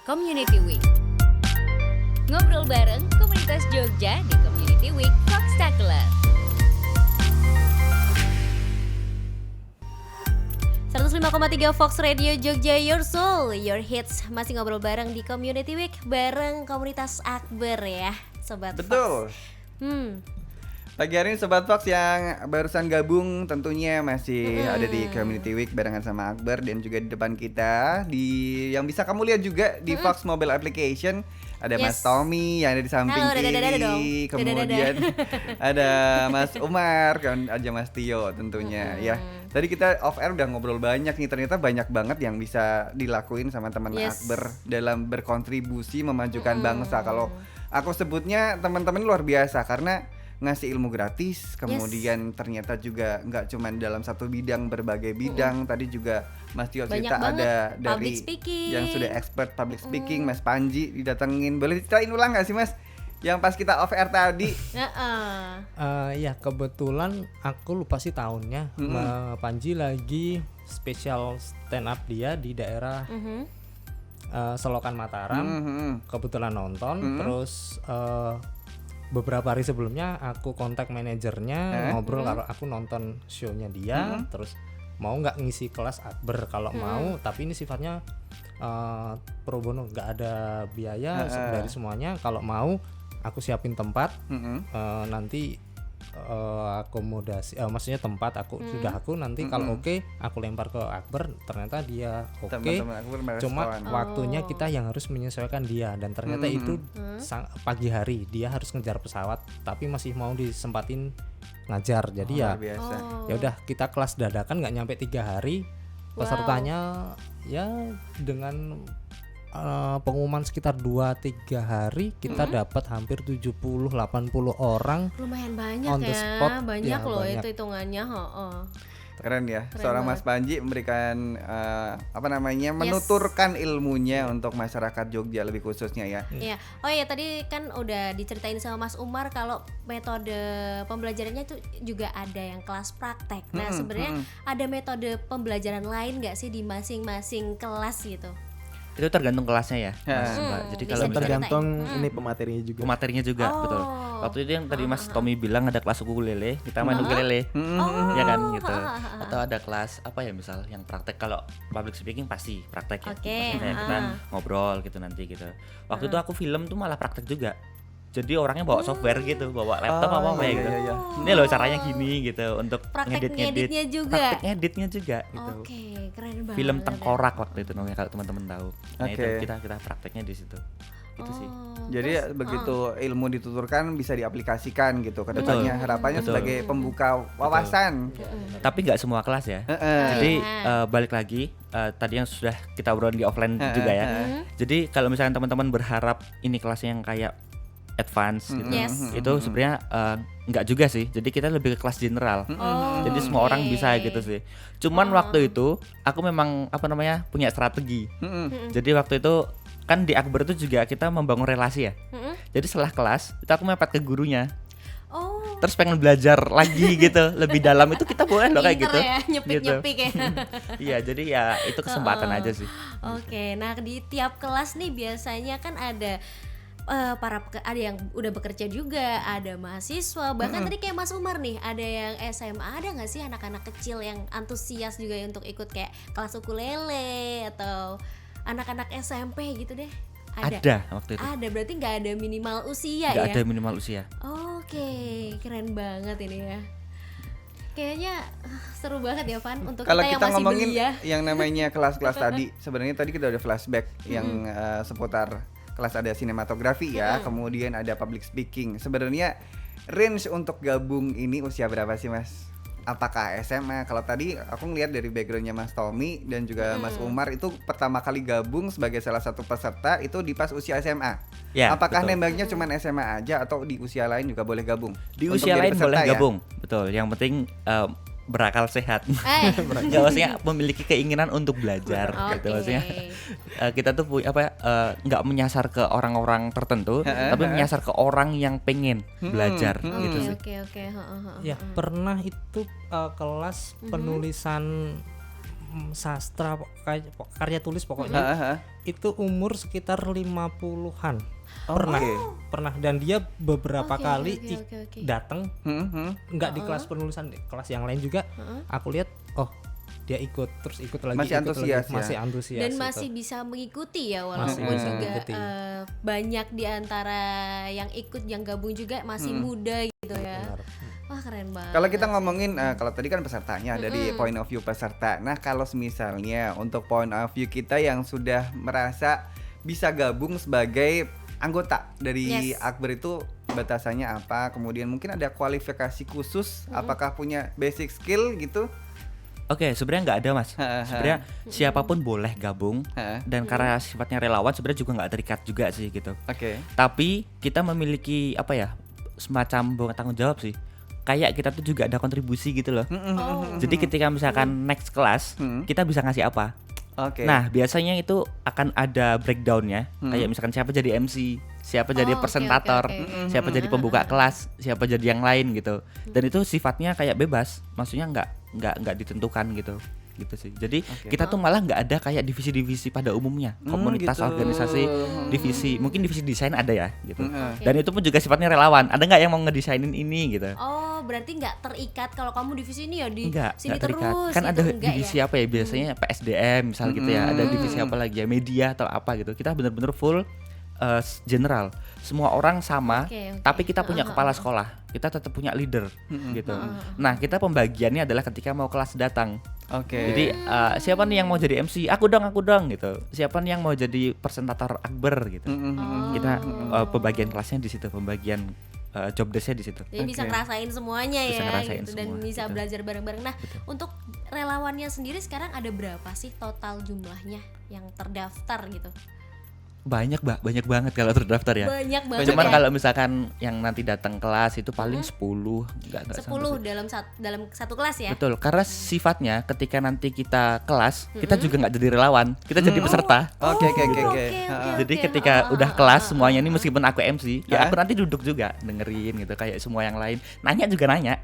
Community Week. Ngobrol bareng komunitas Jogja di Community Week Foxtacular. 105,3 Fox Radio Jogja, your soul, your hits. Masih ngobrol bareng di Community Week bareng komunitas Akbar ya, Sobat Betul. Fox. Pagi hari ini Sobat Fox yang barusan gabung tentunya masih ada di Community Week barengan sama Akbar. Dan juga di depan kita yang bisa kamu lihat juga di Fox Mobile Application ada Mas Tommy yang ada di samping kiri. Kemudian ada Mas Umar, kan ada Mas Tio tentunya ya. Tadi kita off air udah ngobrol banyak nih, ternyata banyak banget yang bisa dilakuin sama teman Akbar dalam berkontribusi memajukan bangsa. Kalau aku sebutnya teman-teman luar biasa karena ngasih ilmu gratis, kemudian ternyata juga nggak cuma dalam satu bidang, berbagai bidang. Tadi juga Mas Tio cerita ada dari yang sudah expert public speaking, Mas Panji didatengin. Boleh ceritain ulang nggak sih Mas? Yang pas kita off air tadi. Ya kebetulan aku lupa sih tahunnya. Panji lagi spesial stand up dia di daerah Selokan Mataram. Kebetulan nonton, terus beberapa hari sebelumnya aku kontak manajernya, ngobrol kalau aku nonton show-nya dia, terus mau nggak ngisi kelas Akbar. Kalau mau, tapi ini sifatnya pro bono, nggak ada biaya dari semuanya. Kalau mau aku siapin tempat, nanti akomodasi, maksudnya tempat aku nanti kalau oke, aku lempar ke Akbar. Ternyata dia oke, cuma waktunya kita yang harus menyesuaikan dia. Dan ternyata itu pagi hari dia harus ngejar pesawat, tapi masih mau disempatin ngajar. Jadi ya udah kita kelas dadakan, nggak nyampe 3 hari. Pesertanya ya dengan pengumuman sekitar 2-3 hari kita dapat hampir 70-80 orang. Lumayan banyak on the spot. Banyak Ya, loh banyak. itu hitungannya. Keren ya, Keren seorang banget. Mas Panji memberikan menuturkan ilmunya untuk masyarakat Jogja lebih khususnya ya. Iya. Oh ya, tadi kan udah diceritain sama Mas Umar kalau metode pembelajarannya itu juga ada yang kelas praktek. Nah, sebenarnya ada metode pembelajaran lain nggak sih di masing-masing kelas gitu? Itu tergantung kelasnya ya, Mas Mbak. Jadi bisa kalau misalnya tergantung ini pematerinya juga. betul. Waktu itu yang tadi Mas Tommy bilang ada kelas ukulele, kita main ukulele, ya kan gitu. Atau ada kelas apa ya, misal yang praktek. Kalau public speaking pasti praktek ya. Maksudnya kita ngobrol gitu nanti gitu. Waktu itu aku film tuh malah praktek juga. Jadi orangnya bawa software gitu, bawa laptop ya gitu. Ini loh caranya gini gitu untuk Praktek ngedit. ngeditnya juga. Praktek ngeditnya juga gitu. Oke, keren banget. Film Tengkorak waktu itu namanya, kalau teman-teman tahu. Nah itu Oke. kita prakteknya di situ. Gitu sih. Jadi begitu ilmu dituturkan bisa diaplikasikan gitu ke depannya. Harapannya Betul. sebagai pembuka wawasan. Tapi nggak semua kelas ya. Jadi balik lagi tadi yang sudah kita obrolin di offline juga ya. Jadi kalau misalnya teman-teman berharap ini kelasnya yang kayak advance gitu, itu sebenarnya nggak juga sih. Jadi kita lebih ke kelas general. Jadi semua orang bisa gitu sih. Cuman waktu itu aku memang punya strategi. Jadi waktu itu kan di Akbar itu juga kita membangun relasi ya. Jadi setelah kelas itu aku mepet ke gurunya. Terus pengen belajar lagi gitu lebih dalam, itu kita boleh loh kayak Pinter gitu. ya, nyepik-nyepik ya. Iya, jadi ya itu kesempatan aja sih. Oke, nah di tiap kelas nih biasanya kan ada ada yang udah bekerja juga, ada mahasiswa, bahkan tadi kayak Mas Umar nih, ada yang SMA. Ada nggak sih anak-anak kecil yang antusias juga untuk ikut kayak kelas ukulele atau anak-anak SMP gitu deh? Ada waktu itu. Ada, berarti nggak ada minimal usia Nggak ya? ada minimal usia. Oke, keren banget ini ya. Kayaknya seru banget ya Van untuk Kalau kita yang kita masih ngomongin belia. yang namanya kelas-kelas tadi, sebenarnya tadi kita udah flashback yang seputar kelas ada sinematografi ya, kemudian ada public speaking. Sebenarnya range untuk gabung ini usia berapa sih Mas? Apakah SMA? Kalau tadi aku ngeliat dari backgroundnya Mas Tommy dan juga Mas Umar itu pertama kali gabung sebagai salah satu peserta itu di pas usia SMA. Ya, Apakah betul. nembaknya cuma SMA aja atau di usia lain juga boleh gabung? Di Untuk usia jadi lain peserta boleh ya? gabung, betul. Yang penting berakal sehat. Nggak, maksudnya memiliki keinginan untuk belajar gitu. Maksudnya kita tuh nggak menyasar ke orang-orang tertentu, tapi menyasar ke orang yang pengen belajar gitu sih. Oke. Ya pernah itu kelas penulisan sastra karya tulis pokoknya. Itu umur sekitar 50-an. Pernah dan dia beberapa kali datang nggak di kelas penulisan, di kelas yang lain juga. Aku lihat dia ikut lagi, masih antusias masih antusias dan masih bisa mengikuti ya, walaupun juga banyak di antara yang ikut yang gabung juga masih muda gitu ya. Benar. Wah keren banget. Kalau kita ngomongin kalau tadi kan pesertanya dari point of view peserta. Nah kalau misalnya untuk point of view kita yang sudah merasa bisa gabung sebagai anggota dari Akbar, itu batasannya apa? Kemudian mungkin ada kualifikasi khusus, apakah punya basic skill gitu? Oke, sebenarnya nggak ada mas. Sebenarnya siapapun boleh gabung dan karena sifatnya relawan sebenarnya juga nggak terikat juga sih gitu. Tapi kita memiliki semacam tanggung jawab sih. Kayak kita tuh juga ada kontribusi gitu loh. Jadi ketika misalkan next kelas kita bisa ngasih apa? Nah biasanya itu akan ada breakdownnya. Kayak misalkan siapa jadi MC, siapa jadi presentator, siapa jadi pembuka kelas, siapa jadi yang lain gitu. Dan itu sifatnya kayak bebas, maksudnya nggak ditentukan gitu sih. Jadi kita tuh malah nggak ada kayak divisi-divisi pada umumnya, komunitas, organisasi, divisi. Mungkin divisi desain ada ya gitu. Dan itu pun juga sifatnya relawan. Ada nggak yang mau ngedesainin ini gitu? Oh berarti nggak terikat kalau kamu divisi ini ya di sini terikat. terus. Kan gitu, ada divisi apa ya biasanya PSDM misal gitu ya. Ada divisi apa lagi ya, media atau apa gitu. Kita benar-benar full general, semua orang sama, tapi kita punya kepala sekolah, kita tetap punya leader gitu. Nah kita pembagiannya adalah ketika mau kelas datang. Jadi siapa nih yang mau jadi MC? Aku dong gitu. Siapa nih yang mau jadi presentator Akbar gitu. Kita pembagian kelasnya di situ, pembagian job desk-nya di situ. Jadi bisa ngerasain semuanya bisa ya ngerasain gitu, dan semua, bisa gitu. belajar bareng-bareng. Nah, untuk relawannya sendiri sekarang ada berapa sih total jumlahnya yang terdaftar gitu? Banyak banget kalau terdaftar ya. Banyak banget. Cuman ya? kalau misalkan yang nanti datang kelas itu paling 10, enggak 10 dalam satu kelas ya. Betul, karena sifatnya ketika nanti kita kelas, kita juga nggak jadi relawan, kita jadi peserta. Oke. Jadi ketika udah kelas semuanya ini meskipun aku MC, ya aku nanti duduk juga dengerin gitu kayak semua yang lain. Nanya juga nanya.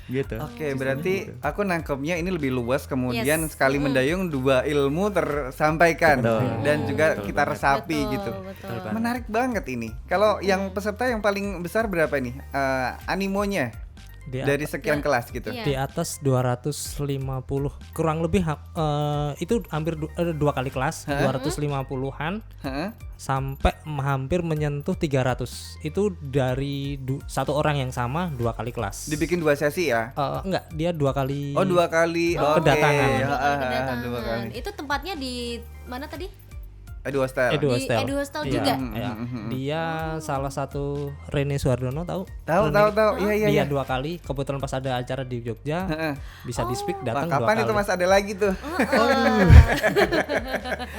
Gitu. Berarti aku nangkepnya ini lebih luas, kemudian sekali mendayung dua ilmu tersampaikan dan juga kita resapi gitu. Betul. Menarik banget ini. Kalau yang peserta yang paling besar berapa nih animonya dari sekian kelas gitu? Di atas 250 kurang lebih itu hampir dua kali kelas, 250-an sampai hampir menyentuh 300. Itu dari satu orang yang sama dua kali kelas. Dibikin 2 sesi ya? Enggak, dia 2 kali. Oh 2 kali kedatangan. Kedatangan. 2 kali. Itu tempatnya di mana tadi? Edu Hostel. Di Edu Hostel juga. Iya. Dia salah satu Rene Suhardono tahu? Tahu. Dia Iya. 2 kali, kebetulan pas ada acara di Jogja bisa di speak datang 2 kali. Kapan itu Mas ada lagi tuh?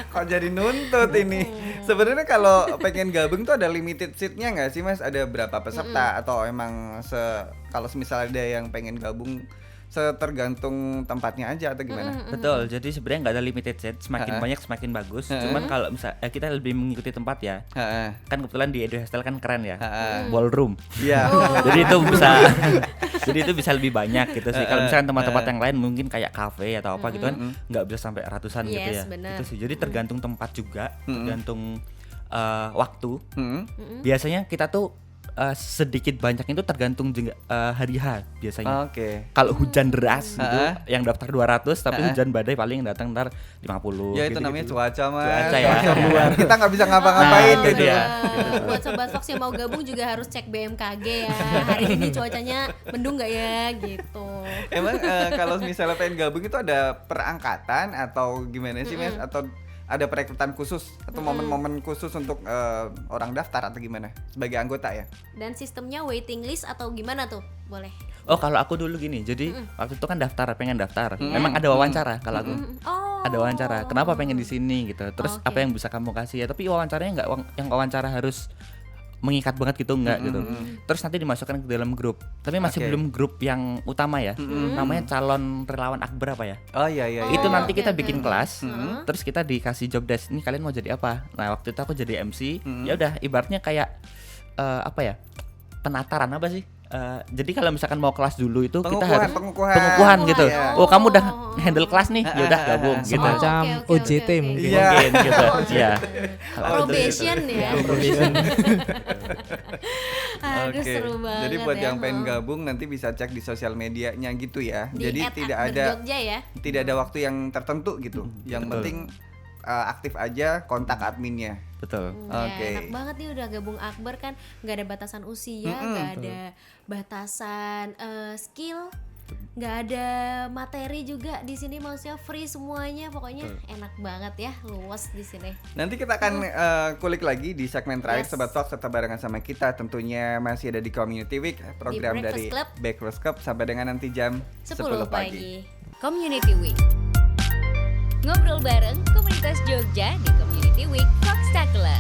Kok jadi nuntut ini? Sebenarnya kalau pengen gabung tuh ada limited seatnya nggak sih Mas? Ada berapa peserta atau emang kalau misalnya ada yang pengen gabung tergantung tempatnya aja atau gimana? Betul, jadi sebenarnya nggak ada limited set, semakin banyak semakin bagus. Cuman kalau kita lebih mengikuti tempat ya, kan kebetulan di Edu Hostel kan keren ya, ballroom. Iya. Jadi itu bisa lebih banyak gitu sih. Kalau misalkan tempat-tempat yang lain mungkin kayak kafe atau apa gitu kan, nggak bisa sampai ratusan gitu ya. Bener. Itu sih. Jadi tergantung tempat juga, tergantung waktu. Biasanya kita tuh sedikit banyak itu tergantung juga hari H biasanya. Kalau hujan deras gitu yang daftar 200 tapi hujan badai paling datang ntar 50. Ya itu namanya cuaca Mas. Cuaca ya. Luar. Kita nggak bisa ngapa-ngapain gitu ya. Buat Sobat Fox yang mau gabung juga harus cek BMKG ya. Hari ini cuacanya mendung nggak ya gitu. Emang kalau misalnya pengen gabung itu ada perangkatan atau gimana sih Mas? Atau ada perekrutan khusus atau momen-momen khusus untuk orang daftar atau gimana sebagai anggota ya? Dan sistemnya waiting list atau gimana tuh? Boleh. Oh kalau aku dulu gini, jadi waktu itu kan pengen daftar. Memang ada wawancara kalau aku. Ada wawancara. Kenapa pengen di sini gitu? Terus apa yang bisa kamu kasih ya? Tapi wawancaranya nggak yang wawancara harus mengikat banget gitu enggak gitu. Terus nanti dimasukkan ke dalam grup. Tapi masih belum grup yang utama ya. Namanya calon relawan Akbar apa ya? Oh iya. Itu nanti kita bikin kelas. Terus kita dikasih job desk. Ini kalian mau jadi apa? Nah, waktu itu aku jadi MC. Ya udah ibaratnya kayak apa ya? Penataran apa sih? jadi kalau misalkan mau kelas dulu itu kita Pengukuhan, harus pengukuhan. pengukuhan gitu. Iya. Oh, kamu udah handle kelas nih, ya udah gabung gitu. Semacam Oke. OJT mungkin. Iya. Mungkin gitu. Iya. Probation ya. Aduh, Oke. seru banget. Jadi buat ya. yang pengen gabung nanti bisa cek di sosial medianya gitu ya. Di Jadi @akber Jogja ya. tidak ada waktu yang tertentu gitu. Yang Betul. penting aktif aja, kontak adminnya. Betul. Oke. Ya, enak banget nih udah gabung Akbar kan, nggak ada batasan usia, nggak ada batasan skill, nggak ada materi juga di sini, maksudnya free semuanya, pokoknya enak banget ya, luas di sini. Nanti kita akan kulik lagi di segmen terakhir Yes. Sobat Fox serta barengan sama kita. Tentunya masih ada di Community Week, program Breakfast dari Club. Breakfast Club sampai dengan nanti jam 10 pagi. Community Week. Ngobrol bareng komunitas Jogja di Community Week Foxtacular.